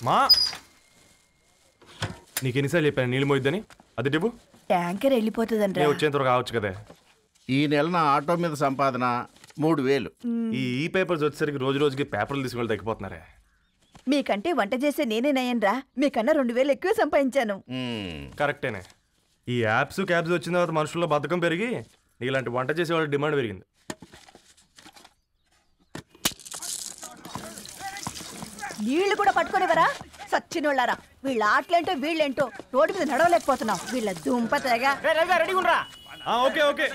మా నీకెన్నిసార్లు చెప్పాను నీళ్ళు మోయిద్దని? అది డిబు ట్యాంకర్ వెళ్ళిపోతుందండి. వచ్చేంత కావచ్చు కదా. ఈ నెల నా ఆటో మీద సంపాదన 3000. ఈ పేపర్స్ వచ్చేసరికి రోజు రోజుకి పేపర్లు తీసుకుని తగ్గిపోతున్నారే. మీకంటే వంట చేసే నేనే నయ్యనరా, మీకన్నా 2000 ఎక్కువ సంపాదించాను. కరెక్టేనే. ఈ యాప్స్ క్యాబ్స్ వచ్చిన తర్వాత మనుషుల్లో బద్ధకం పెరిగి ఇలాంటి వంట చేసే వాళ్ళ డిమాండ్ పెరిగింది. నీళ్లు కూడా పట్టుకునేవరా సచ్చినోళ్ళారా. వీళ్ళ ఆటలేంటో వీళ్ళేంటో రోడ్డు మీద నడవలేకపోతున్నాం. వీళ్ళ దుంప తెగ. ఓకే ఓకే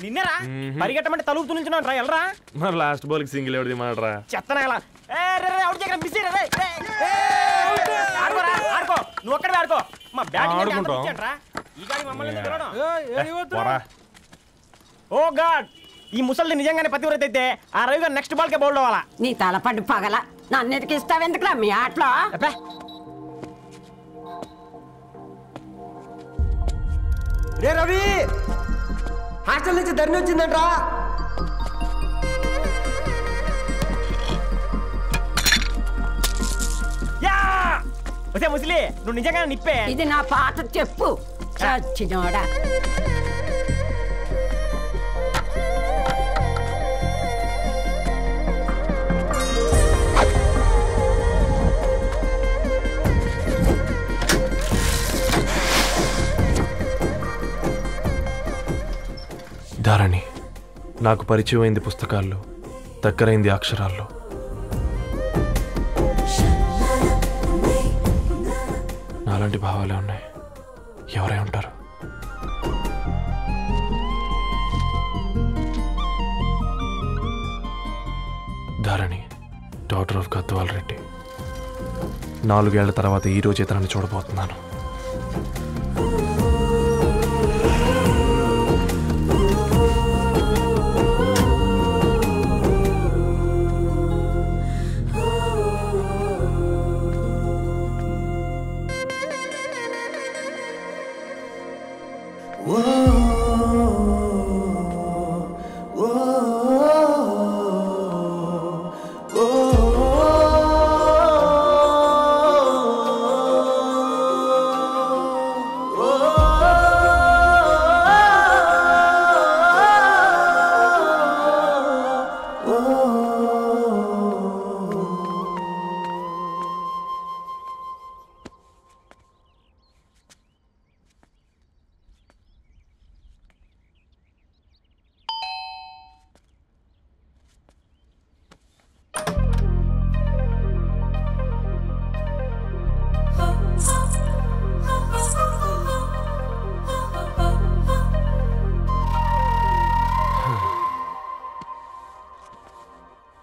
నిన్నరా పరిగెట్టమంటే తలుపుతూ నుంచున్నాను రా. ఎల్రా మరి లాస్ట్ బాల్ కి సింగిల్ ఎవరిది మాడరా? చెత్తనా ఎలా ఆడుకో, నువ్వు ఒక్కడే ఆడుకో. మా బ్యాటింగ్ ఓ గాడ్, ఈ ముసలిది నిజంగానే పతివ్రత అయితే ఆ రవి గారు నెక్స్ట్ బాల్ కే బౌల్డ్ అవ్వాలా. నీ తలపండు పగల నన్ను ఎదికిస్తావు ఎందుకురా మీ ఆటలో? రే రవి, హాస్టల్ నుంచి ధరణి వచ్చిందంట్రా. వచ్చే ముసలి, నువ్వు నిజంగా నిప్పే. ఇది నా పాత చెప్పు చచ్చినోడా. ధారణి నాకు పరిచయం అయింది పుస్తకాల్లో, దగ్గరైంది అక్షరాల్లో. నాలాంటి భావాలే ఉన్నాయి. ఎవరై ఉంటారు? Dharani daughter of Gadwal Reddy. 4 ఏళ్ల తర్వాత ఈ రోజు ఇతరాన్ని చూడబోతున్నాను.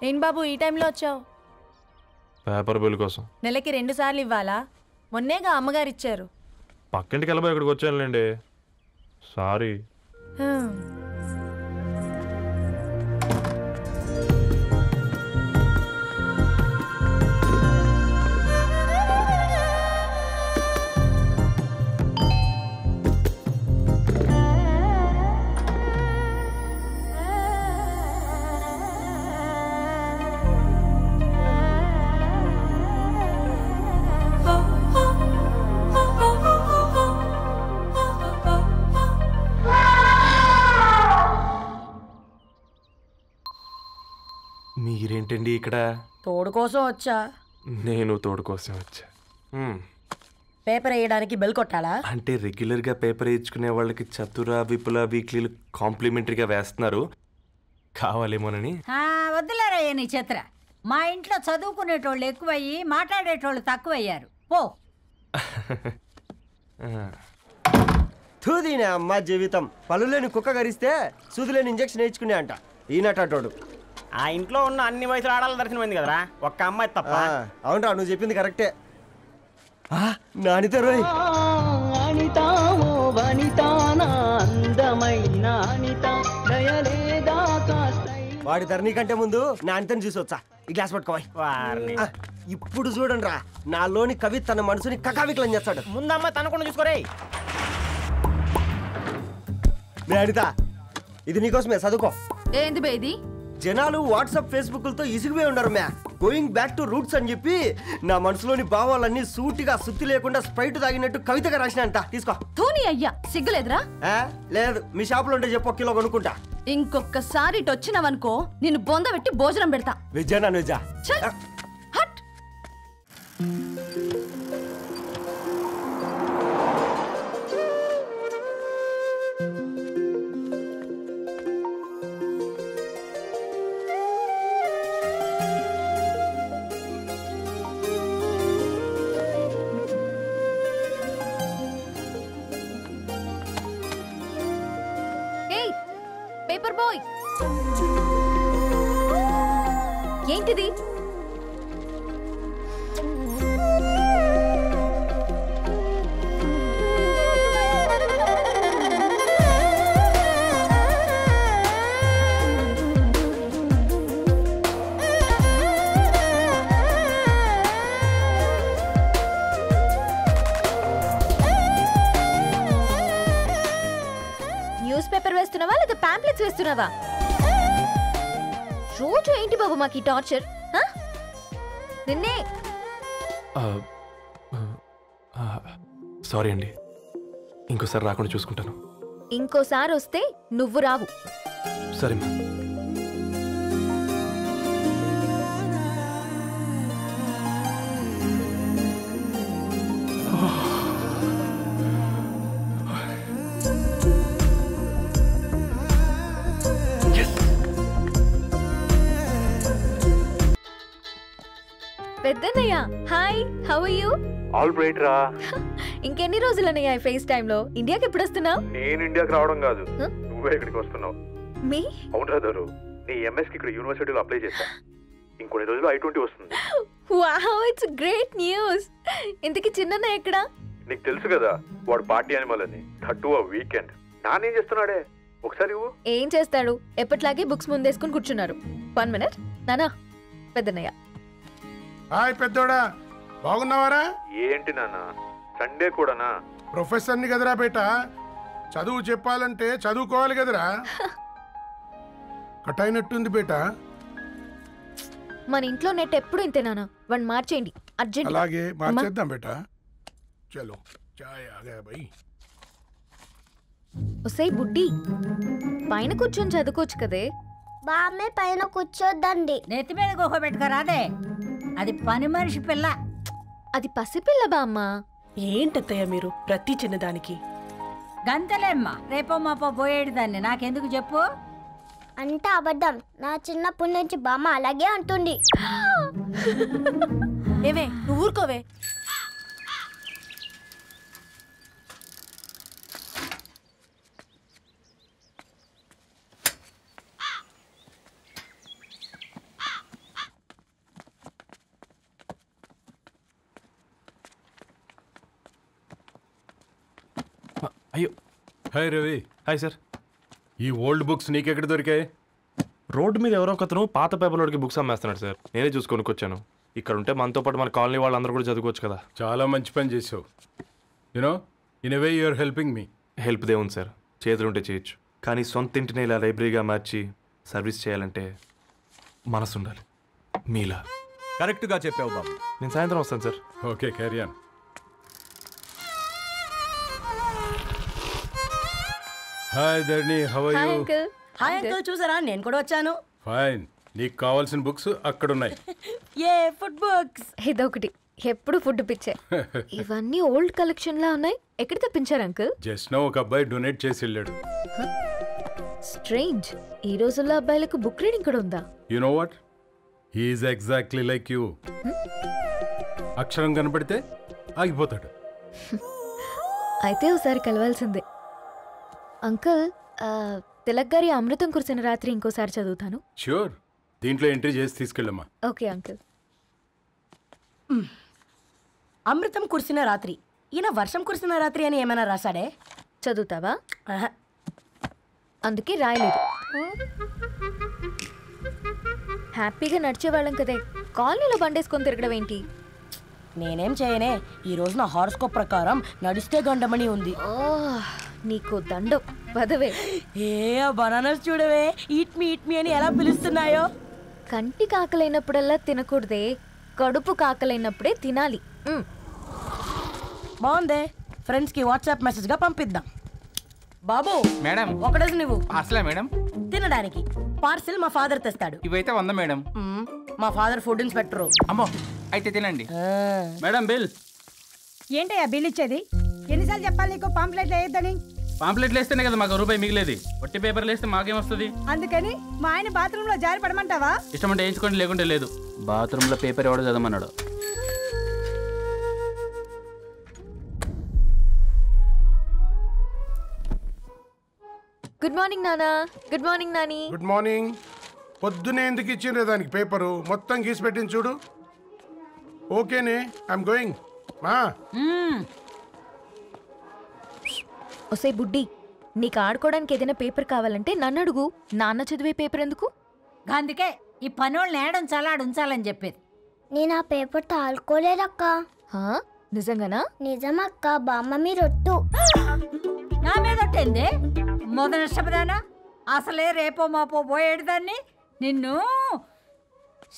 ఏం బాబు ఈ టైంలో వచ్చావు? పేపర్ బిల్ కోసం. నెలకి 2 సార్లు ఇవ్వాలా? మొన్నేగా అమ్మగారు ఇచ్చారు. పక్కింటికి వెళ్ళబోయి ఇక్కడికి వచ్చానులేండి, సారీ. మీరేంటండి ఇక్కడ? తోడు కోసం వచ్చా. నేను తోడు కోసం వచ్చా. పేపర్ వేయడానికి బెల్ కొట్టాలా? అంటే రెగ్యులర్గా పేపర్ వేయించుకునే వాళ్ళకి చతుర విపుల వీక్లీలు కాంప్లిమెంటరీగా వేస్తున్నారు, కావాలేమోనని. వద్దులేరయ్యా నీ చిత్ర. మా ఇంట్లో చదువుకునేటోళ్ళు ఎక్కువయ్యి మాట్లాడేటోళ్ళు తక్కువయ్యారు. పో. తూదీనే అమ్మ జీవితం. పలులేని కుక్క గరిస్తే సూదులేని ఇంజక్షన్ వేయించుకునే అంట ఈనటోడు. ఆ ఇంట్లో ఉన్న అన్ని వయసులో ఆడాలి దర్శనమైంది కదరా, ఒక్క అమ్మాయి తప్ప. అవునరా, నువ్వు చెప్పింది కరెక్టే. నానితో రోయ్. వాడి ధరణి కంటే ముందు నా అనితని చూసి వచ్చా. ఈ గ్లాస్ పట్టుకోవాలి. ఇప్పుడు చూడండి రా, నాలోని కవి తన మనసుని కకావికలం చేస్తాడు. ముందమ్మ తనకుండా చూసుకోరే. అనిత ఇది నీకోసమే చదువుకో. ఏంది బే ఇది? జనాలు వాట్సాప్ ఫేస్బుక్లతో ఇసిగిపోయి ఉండరు మ్యా. గోయింగ్ బ్యాక్ టు రూట్స్ అని చెప్పి నా మనసులోని భావాలన్నీ సూటిగా సుత్తి లేకుండా స్ప్రైట్ తాగినట్టు కవితగా రాసినంట. తీసుకో. ధోని అయ్యా సిగ్గులేదురా? లేదు, మీ షాపులో ఉంటే చెప్పు, కిలో కొనుక్కుంటా. ఇంకొకసారి ఇటు వచ్చినావనుకో నిన్ను బొంద పెట్టి భోజనం పెడతా. వెజ్జా నాన్ వెజ్జా? హట్. పేపర్ బాయ్, ఏంటిది? న్యూస్ పేపర్ వేస్తున్నావా లేదా పాంప్లెట్స్ వేస్తున్నావా? రోజు ఏంటి బాబు మాకు ఈ టార్చర్? నిన్నే. సారీ అండి, ఇంకోసారి రాకుండా చూసుకుంటాను. ఇంకోసారి వస్తే నువ్వు రావు. సరే మ్యామ్. పెద్దన్నయ్య hi, how are you? All right రా. ఇంకెన్ని రోజులన్నయ్య ఈ ఫేస్ టైం లో? ఇండియాకి ఎప్పుడు వస్తున్నావు? నేను ఇండియాకి రావడం కాదు, నువ్వే ఇక్కడికి వస్తున్నావు. మీ అవును రాదారు, నీ ఎంఎస్ కి ఇక్కడ యూనివర్సిటీలో అప్లై చేశా. ఇంకొన్ని రోజులు I-20 వస్తుంది. Wow, it's great news. ఇంతకీ చిన్నన్న ఎక్కడ? నీకు తెలుసు కదా, వాడు పార్టీ అనిమల్ అని. థర్టూ ఆ వీకెండ్. నానేం చేస్తున్నాడే, ఒకసారి ఇవ్వు. ఏం చేస్తాడు, ఎప్పటిలాగే బుక్స్ ముందేసుకుని కూర్చున్నారు. 1 minute. నానా, పెద్దన్నయ్య. హాయ్ పెద్దోడా, బాగున్నావారా? ఏంటి నాన్న, సండే కూడానా? ప్రొఫెసర్ని కదరా బేట, చదువు చెప్పాలంటే చదువుకోవాలి కదరా. కట్ అయినట్టుంది బేట. మన ఇంట్లో నెట్ ఎప్పుడు ఇంతే నాన్న, వన్ మార్చేయండి అర్జెంట్. అలాగే మార్చేద్దాం బేట. చలో చాయ్ ఆగా భయ్. ఒసేయ్ బుడ్డి, పైన కూర్చొని చదువుకోవచ్చు కదే. బామ్మే పైన కూర్చోద్దండి. నెత్తి మీద గుహ పెట్టుకోరాదే, అది పని మనిషి పిల్ల. అది పసిపిల్ల బామ్మ. ఏంటత్తయ్య మీరు ప్రతి చిన్నదానికి? గంతలేమ్మా, రేపో మాపో పోయేడు దాన్ని, నాకెందుకు చెప్పు? అంటే అబద్ధం. నా చిన్నప్పటి నుంచి బామ్మ అలాగే అంటుంది. ఏవే నువ్వు ఊరుకోవే. అయ్యో. హాయ్ రవి. Hi sir. ఈ ఓల్డ్ బుక్స్ నీకెక్కడ దొరికాయి? రోడ్డు మీద ఎవరో ఒకతను పాత పేపర్లోకి బుక్స్ అమ్మేస్తున్నాడు సార్, నేనే చూసుకొని వచ్చాను. ఇక్కడ ఉంటే మనతో పాటు మన కాలనీ వాళ్ళందరూ కూడా చదువుకోవచ్చు కదా. చాలా మంచి పని చేసావు. You know in a way you are helping me. Help దేవుంది సార్, చేతులుంటే చేయొచ్చు. కానీ సొంత ఇంటిని ఇలా లైబ్రరీగా మార్చి సర్వీస్ చేయాలంటే మనసు ఉండాలి. మీలా. కరెక్ట్గా చెప్పావు బాబు. నేను సాయంత్రం వస్తాను sir. Okay, carry on. Hi Dharni, how are you? Hi uncle, చూసారా నేను కూడా వచ్చాను. ఫైన్. నీకు కావాల్సిన బుక్స్ అక్కడ ఉన్నాయి. ఏ ఫుడ్ బుక్స్? ఇదొకటి, ఎప్పుడు ఫుడ్ పిచ్చే. ఇవన్నీ ఓల్డ్ కలెక్షన్ లా ఉన్నాయి. ఎక్కడ తెప్పించారు అంకుల్? జస్ట్ నో ఒక అబ్బాయి డొనేట్ చేసి వెళ్ళాడు. స్ట్రేంజ్, ఈ రోజుల్లో అబ్బాయిలకు బుక్ రీడింగ్ కూడా ఉందా? You know what, he is exactly like you. అక్షరం కనపడితే ఆగిపోతాడు. అయితే ఒకసారి కలవాల్సిందే. అంకుల్, తిలక్ గారి అమృతం కురిసిన రాత్రి ఇంకోసారి చదువుతాను. ష్యూర్, దీంట్లో ఎంట్రీ చేసి తీసుకెళ్ళమ్మా. Okay uncle. అమృతం కురిసిన రాత్రి. ఈయన వర్షం కురిసిన రాత్రి అని ఏమైనా రాశాడే? చదువుతావా? ఆహా. అందుకే రాయలేదు. హ్యాపీగా నడిచేవాళ్ళం కదే, కాలనీలో బండేసుకొని తిరగడం ఏంటి? నేనేం చేయనే, ఈ రోజు నా హారోస్కోప్ ప్రకారం నడిస్తే గండమని ఉంది. నీకు దండం. పదవే. ఏ బనానాస్ చూడవే, ఈట్ మీ అని ఎలా పిలుస్తున్నాయో. కంటి కాకలైనప్పుడల్లా తినకూడదే, కడుపు కాకలైనప్పుడే తినాలి. బాగుందే, ఫ్రెండ్స్ కి వాట్సాప్ మెసేజ్ గా పంపిద్దాం. బాబు మేడం ఒకడేసి నువ్వు అసలే మేడం తినడానికి పార్సిల్ మా ఫాదర్ తెస్తాడు. ఇవైతే 100 మేడం. మా ఫాదర్ ఫుడ్ ఇన్స్పెక్టర్. అమ్మో అయితే తినండి. Madam bill. ఏంటయ్యా బిల్ ఇచ్చేది? ఎన్నిసార్లు చెప్పాలి నీకు పాంప్లెట్లు వేయొద్దని? పాంప్లెట్లు వేస్తేనే కదా మాకు రూపాయి మిగిలేది. వట్టి పేపర్లు వేస్తే మాకేమొస్తుంది? అందుకని మా ఆయన బాత్రూమ్ లో జారి పడమంటావా? ఇష్టం అంటే వేయించుకోండి, లేకుంటే లేదు. బాత్రూంలో పేపర్ ఎవడో చదవమన్నాడు. గుడ్ మార్నింగ్ నానా. Good morning Nani. Good morning. పొద్దునే ఎందుకు ఇచ్చిండ్రే దానికి పేపరు? మొత్తం గీసి పెట్టింది చూడు. ఓకేనే, ఐఎమ్ గోయింగ్. మా ఒసే బుడ్డి, నీకు ఆడుకోవడానికి ఏదైనా పేపర్ కావాలంటే నన్ను అడుగు. నాన్న చదివే పేపర్ ఎందుకు? అందుకే ఈ పనోళ్ళని ఏడుంచాలా అడుంచాలని చెప్పేది. నేను ఆ పేపర్ తాలుకోలేదక్క. నిజంగానా? నిజమక్క, బామ్మ మీరొట్టు. నా మీద ఒట్టేంది మొదటి నష్టపదానా? అసలే రేపో మాపో పోయేడు దాన్ని. నిన్ను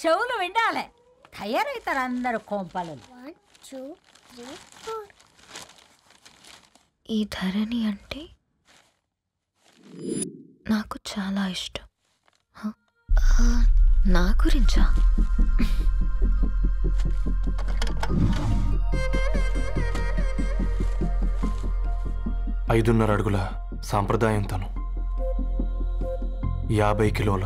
చెవులు విండాలే, తయారవుతారు అందరు కోంపాలు. 1 2 3 4. ఈ ధరణి అంటే నాకు చాలా ఇష్టం. నా గురించా? ఐదున్నర అడుగుల సాంప్రదాయం తను, 50 కిలోల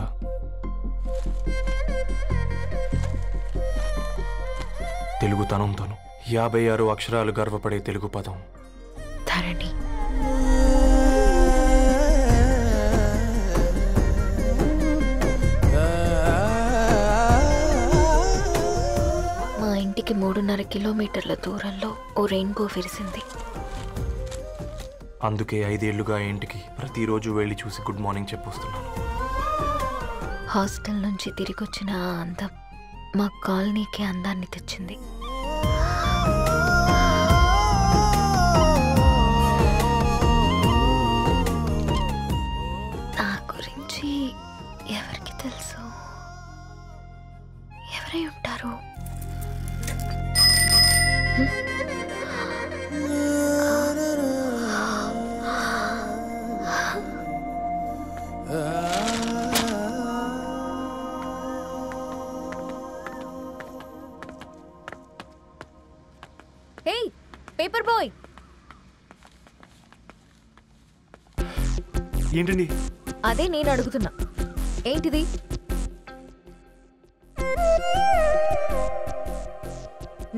తెలుగుతనం తను, 56 అక్షరాలు గర్వపడే తెలుగు పదం ధరణి. మా ఇంటికి 3.5 కిలోమీటర్ల దూరంలో ఓ రెయిన్బో విరిసింది. అందుకే 5 ఏళ్లుగా ఇంటికి ప్రతిరోజు వెళ్ళి చూసి గుడ్ మార్నింగ్ చెప్పొస్తున్నాను. హాస్టల్ నుంచి తిరిగొచ్చిన ఆ అందం మా కాలనీకి అందాన్ని తెచ్చింది. నా గురించి ఎవరికి తెలుసు? ఎవరై ఉంటారు? Hey paper boy. ఏంటండి? అదే నేను అడుగుతున్నా, ఏంటిది?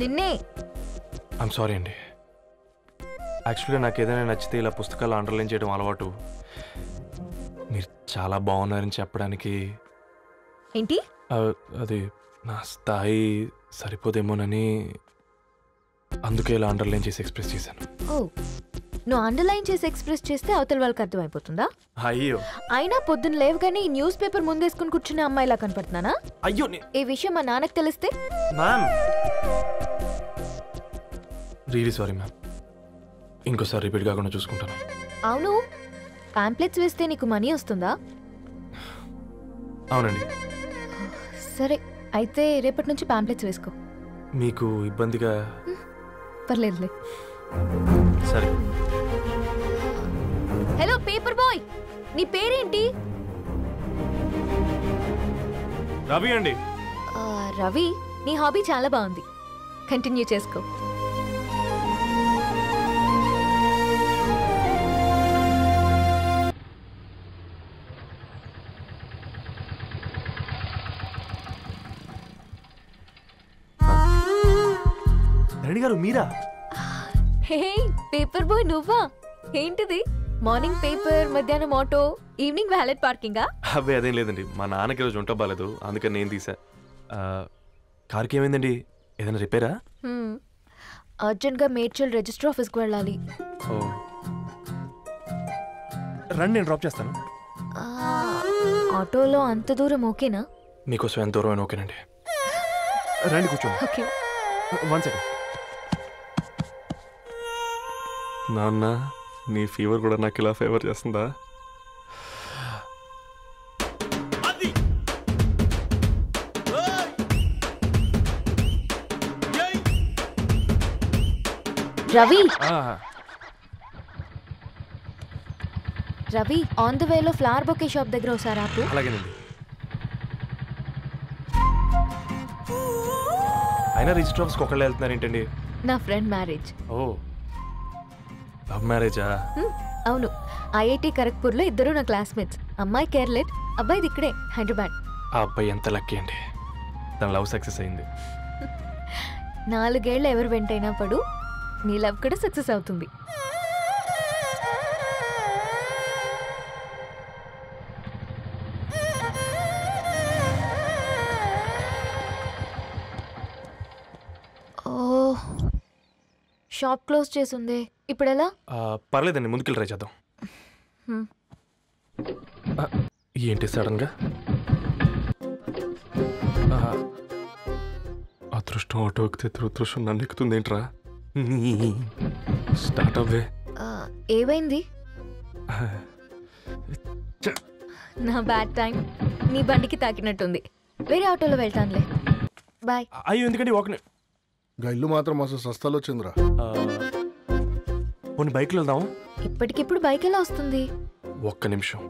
నిన్నే. ఐమ్ సారీ అండి. యాక్చువల్గా నాకు ఏదైనా నచ్చితే ఇలా పుస్తకాలు అండర్లైన్ చేయడం అలవాటు. మీరు చాలా బాగున్నారని చెప్పడానికి. ఏంటి? అది నా స్థాయి సరిపోదేమోనని అందుకే ఇలా అండర్లైన్ చేసి ఎక్స్ప్రెస్ చేశాను. ఓ, నువ్వు అండర్లైన్ చేసి ఎక్స్ప్రెస్ చేస్తే అవతల వాళ్ళకి అర్థమైపోతుందా? అయ్యో, అయినా పొద్దున్న లేవగానే ఈ న్యూస్ పేపర్ ముందేసుకుని కూర్చునే అమ్మాయిలా కనపడుతున్నానా? అయ్యో, ఈ విషయం మా నాన్నకు తెలిస్తే? Ma'am really sorry ma'am. ఇంకోసారి రిపీట్ కాకుండా చూసుకుంటాను. అవును, పాంప్లెట్స్ వేస్తే నీకు మనీ వస్తుందా? అవునండి. సరే, అయితే రేపటి నుంచి పాంప్లెట్స్ వేసుకో. మీకు ఇబ్బందిగా? పర్లేదులే. సరే. హలో పేపర్ బాయ్, నీ పేరేంటి? రవి అండి. రవి, నీ హాబీ చాలా బాగుంది, కంటిన్యూ చేసుకో. రెడ్డి గారు మీరా? హే పేపర్ బాయ్, నువ్వా? ఏంటిది? మార్నింగ్ పేపర్, మధ్యాహ్నం ఆటో, ఈవినింగ్ వ్యాలెట్ పార్కింగా? అబ్బాయి అదేం లేదండి, మా నాన్నకి రోజు ఉంట బాగాలేదు, అందుకని నేను తీసా. కార్కి ఏమైందండి? ఏదైనా రిపేరా? అర్జెంట్గా మేడ్చల్ రిజిస్టర్ ఆఫీస్కి వెళ్ళాలి. ఓ రండి, నేను డ్రాప్ చేస్తాను. ఆటోలో అంత దూరం ఓకేనా? మీకోసం ఎంత దూరం అయినా ఓకేనండి. రండి కూర్చోండి. ఓకే. 1 సెకండ్. నాన్న, నీ ఫీవర్ కూడా నాకు ఇలా ఫేవర్ చేస్తుందా? రవి రవి ఆన్ ద వేలో ఫ్లవర్ బొకే షాప్ దగ్గర ఒకసారి ఆపు. అలాగేనండి. అయినా రిజిస్టర్ ఆఫీస్కి ఒకళ్ళు వెళ్తున్నారు ఏంటండి? నా ఫ్రెండ్ మ్యారేజ్. ఓ, లవ్ మ్యారేజా? అవును, ఐఐటి ఖరగ్పూర్లో ఇద్దరు నా క్లాస్మేట్స్. అమ్మాయి కేర్లెట్, అబ్బాయిది ఇక్కడే హైదరాబాద్. ఆ అబ్బాయి ఎంత లక్కీ అండి, తన లవ్ సక్సెస్ అయింది. 4 ఏళ్ళు ఎవరు వెంటైనా పడు, నీ లవ్ కూడా సక్సెస్ అవుతుంది. ఓ, షాప్ క్లోజ్ చేసింది, ఇప్పుడు ఎలా? పర్లేదండి, ముందుకెళ్ళి ట్రై చేద్దాం. ఏంటి సడన్గా? అదృష్టం ఆటో ఎక్కితే దురదృష్టం నన్ను ఎక్కుతుంది ఏంట్రా? స్టార్ట్ అవ్వే. ఏమైంది? నా బ్యాడ్ టైం నీ బండికి తాకినట్టుంది. వేరే ఆటోలో వెళ్తానులే, బాయ్. అయ్యో ఎందుకండి ఒకనే ఇల్లు మాత్రం అసలు సస్తాలో వచ్చిందిరా. కొన్ని బైక్లో వెళ్దాం. ఇప్పటికిప్పుడు బైక్ ఎలా వస్తుంది? ఒక్క నిమిషం.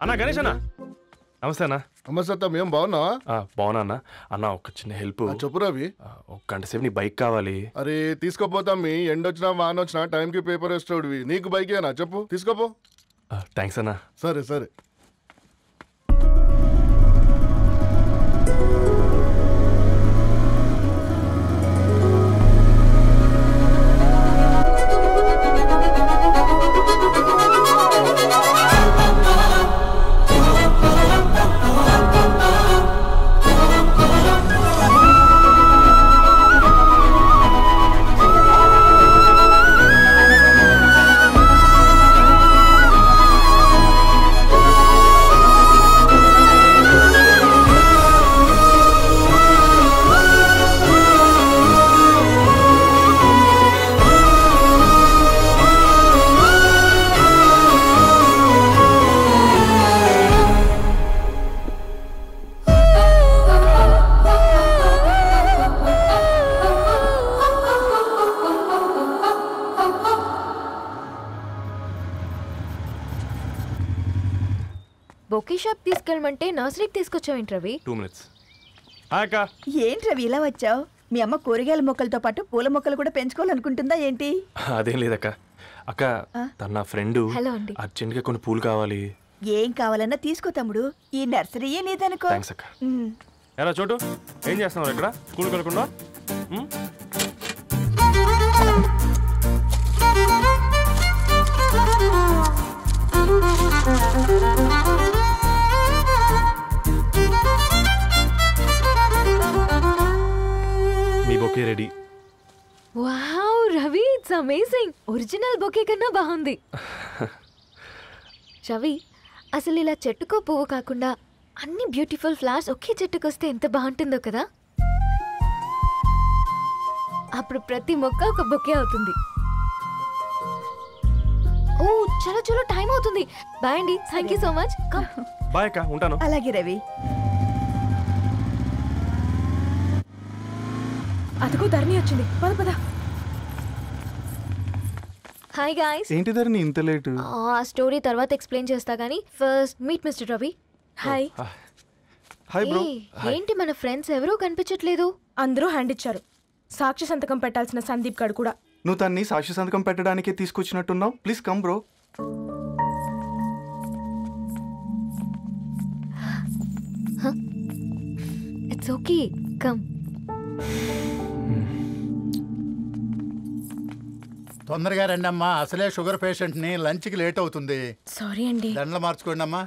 అన్నా గణేష్ అన్న, నమస్తే అన్న. నమస్తే, ఏం బాగున్నావా? బాగున్నా అన్న. అన్న ఒక చిన్న హెల్ప్. చెప్పు రవి. ఒక గంట సేపు నీ బైక్ కావాలి. అరే తీసుకోపోతాం, మీ ఎండొచ్చినా వానొచ్చినా టైంకి పేపర్ వేస్తాడువి. నీకు బైకేనా చెప్పు, తీసుకోపో. థ్యాంక్స్ అన్న. సరే సరే. బొకే షాప్ తీసుకెళ్ళమంటే నర్సరీకి తీసుకొచ్చావేంటి రవి? 2 minutes. ఏంటి రవి ఇలా వచ్చావు? మీ అమ్మ కూరగాయల మొక్కలతో పాటు పూల మొక్కలు కూడా పెంచుకోవాలనుకుంటుందా ఏంటి? అదేం లేదక్క. అక్క తన నా ఫ్రెండ్, అర్జెంట్గా కొన్ని పూలు కావాలి. ఏం కావాలన్నా తీసుకో తమ్ముడు, ఈ నర్సరీయే నీదనుకో. థ్యాంక్స్ అక్క. ఎలా చోటు, ఏం చేస్తున్నావు ఇక్కడ? స్కూల్ కలకుండా? మీ bouquet ready. Wow Ravi, it's amazing. Original bouquet కన్నా బాగుంది. రవి, అసలు ఇలా చెట్టుకో పువ్వు కాకుండా అన్ని బ్యూటిఫుల్ ఫ్లవర్స్ ఒకే చెట్టుకు వస్తే ఎంత బాగుంటుందో కదా. అప్పుడు ప్రతి మొక్క ఒక బొకే అవుతుంది. ఓ చలో చలో, టైం అవుతుంది. బాయ్ అండి, thank you so much. Bye అక్క, ఉంటాను. అలాగే రవి. అదిగో ధరణి వచ్చింది, పద పద. Hi guys. ఏంటి ధరణి ఇంత లేట్? ఆ స్టోరీ తర్వాత ఎక్స్ప్లెయిన్ చేస్తా గానీ first meet mister Ravi. Hi. Hi bro. ఏంటి మన ఫ్రెండ్స్ ఎవరూ కనిపించట్లేదు? అందరూ హ్యాండ్ ఇచ్చారు. సాక్షి సంతకం పెట్టాల్సిన సందీప్ గడు కూడా. నువ్వు తన్ని సాక్షి సంతకం పెట్టడానికే తీసుకొచ్చినట్టున్నావు. Please come bro. It's okay, come. తొందరగా రండి అమ్మా, అసలే షుగర్ పేషెంట్ ని, లంచ్ కి లేట్ అవుతుంది. సారీ అండి. దండలు మార్చుకోండి అమ్మా.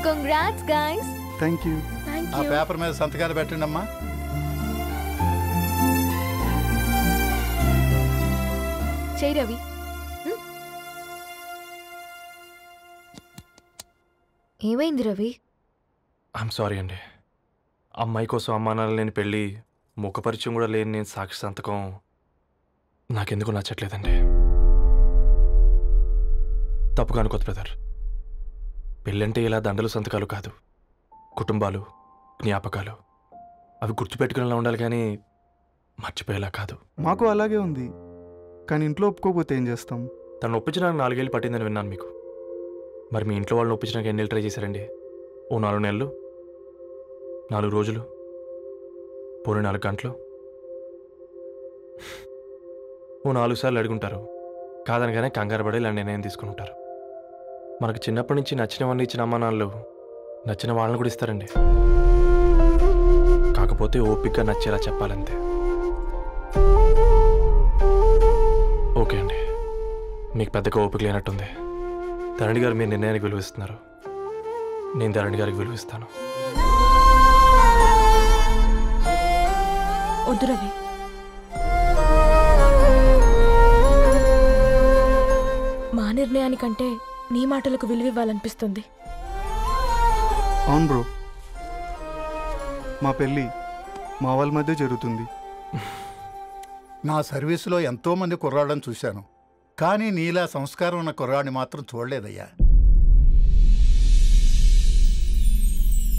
Congrats guys. Thank you. ఆ పేపర్ మీద సంతకాలు పెట్టండి అమ్మా. చెయ్యి రవి. ఏమైంది రవి? ఐఎమ్ సారీ అండి. అమ్మాయి కోసం అమ్మానాలు లేని పెళ్ళి ముఖపరిచయం కూడా లేని నేను సాక్షి సంతకం నాకెందుకు నచ్చట్లేదండి. తప్పుగా అనుకోదు బ్రదర్. పెళ్ళంటే ఇలా దండలు సంతకాలు కాదు, కుటుంబాలు, జ్ఞాపకాలు. అవి గుర్తుపెట్టుకునేలా ఉండాలి కానీ మర్చిపోయేలా కాదు. మాకు అలాగే ఉంది, కానీ ఇంట్లో ఒప్పుకోకపోతే ఏం చేస్తాం? తను ఒప్పించడానికి 4 ఏళ్ళు పట్టిందని విన్నాను మీకు. మరి మీ ఇంట్లో వాళ్ళని ఒప్పించడానికి ఎన్ని ట్రై చేశారండి? ఓ 4 నెలలు, 4 రోజులు, పోనీ 4 గంటలు, ఓ 4 సార్లు అడుగుంటారు. కాదనగానే కంగారు పడి ఇలా నిర్ణయం తీసుకుని ఉంటారు. మనకు చిన్నప్పటి నుంచి నచ్చినవన్నీ ఇచ్చిన అమ్మ నాన్నలు నచ్చిన వాళ్ళని కూడా ఇస్తారండి. కాకపోతే ఓపికగా నచ్చేలా చెప్పాలంతే. ఓకే అండి, మీకు పెద్దగా ఓపిక లేనట్టుంది. ధరణి గారు మీ నిర్ణయానికి విలువిస్తున్నారు, నేను ధరణి గారికి విలువిస్తాను. వద్దు రవి, మా నిర్ణయానికంటే నీ మాటలకు విలువివ్వాలనిపిస్తుంది. అవును బ్రో, మా పెళ్ళి మా వాళ్ళ మధ్య జరుగుతుంది. నా సర్వీసులో ఎంతోమంది కుర్రాళ్ళని చూశాను, కానీ నీలా సంస్కారం ఉన్న కుర్రాడిని మాత్రం చూడలేదయ్యా.